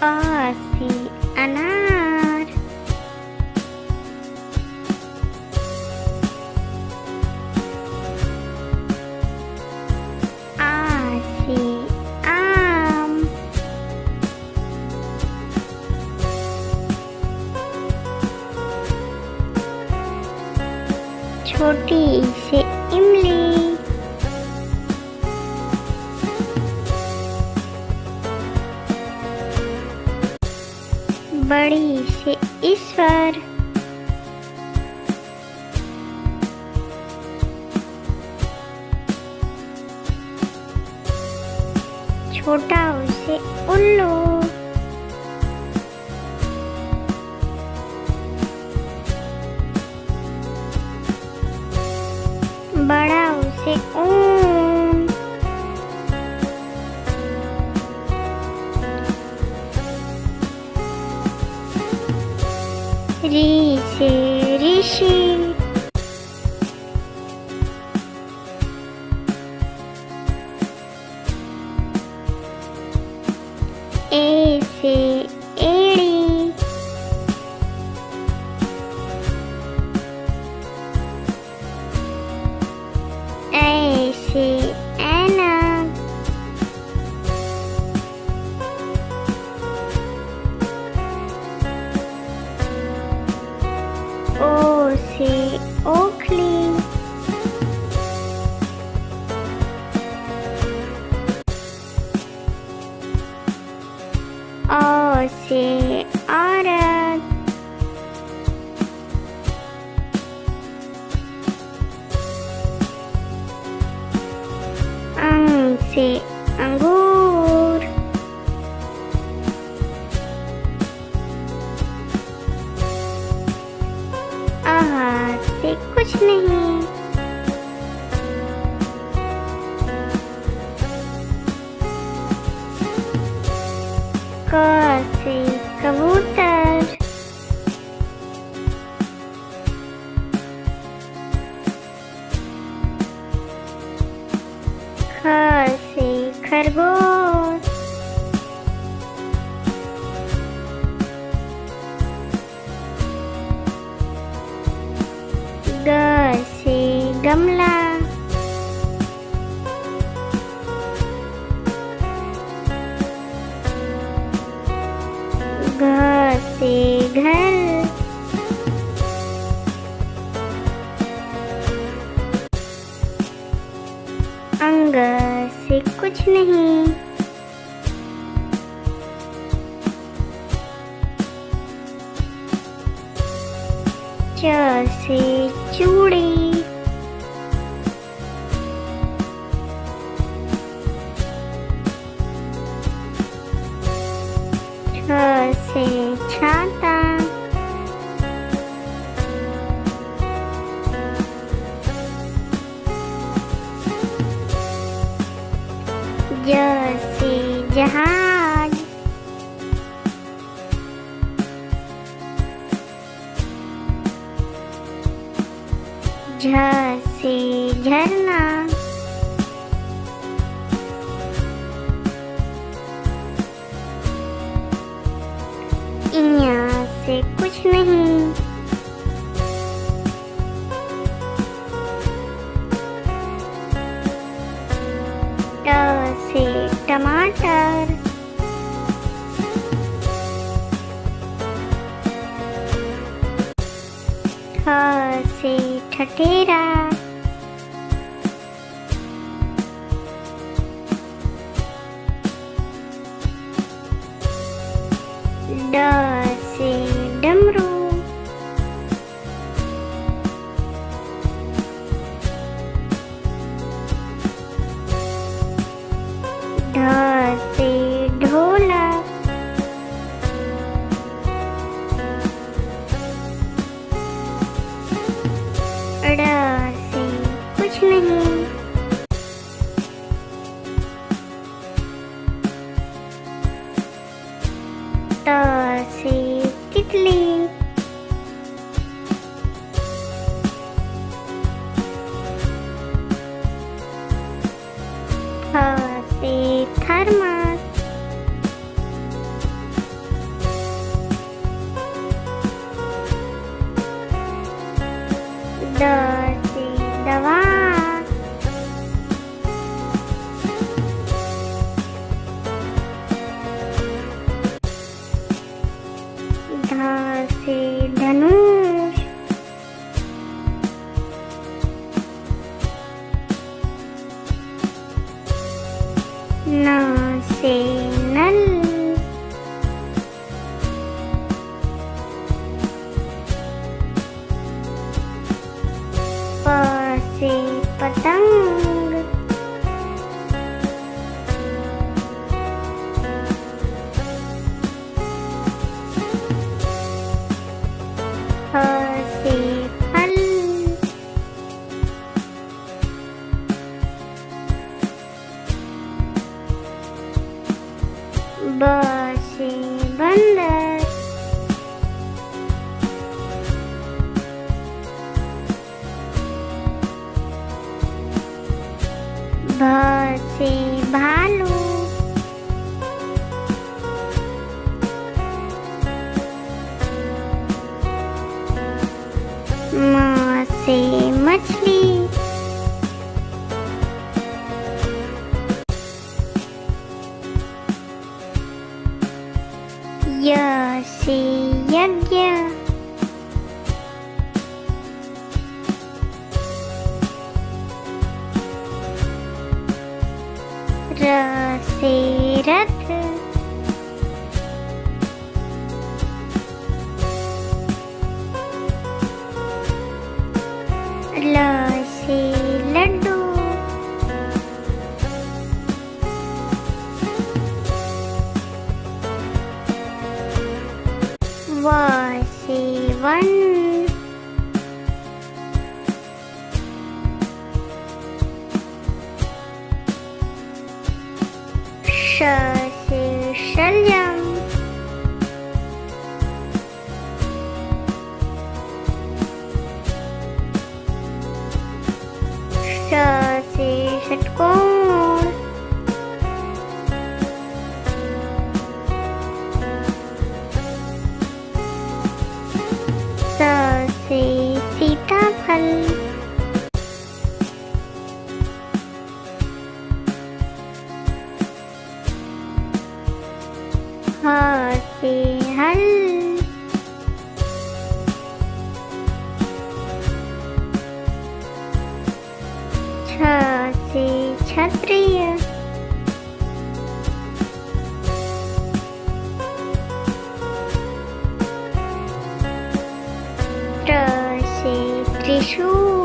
आ से अनार। आ से आम। छोटी ई से इमली। बड़ी से ईश्वर। छोटा ऊ से उल्लू। बड़ा ऊ से ऊन। री से ऋषि। ए से एड़ी। ऐ से ऐनक। ओ से ओखली। औ से औरत। अंग से अंगूर। आहा से कुछ नहीं। क से कबूतर। ख से खरगोश। ग से गमला। घ से घर। अंग से कुछ नहीं। च से चूड़ी। छ से छाता। ज से जहाज। झ से झरना। इया से कुछ नहीं। ट से टमाटर। ठ से ठठेरा। ड से डमरू। ढ से ढोलक। ड़ से कुछ नहीं। त से तितली। थ से थर्मस। न से नल, प से पतंग, फ से फल, ब से बंदर, भ से भालू, म से मछली, य से यज्ञ, र से रथ, ल से लड्डू, व से वन, श से शलजम, श से षटकोण, स से सीताफल, ह से हल, छ से क्षत्रिय, त्र से त्रिशूल,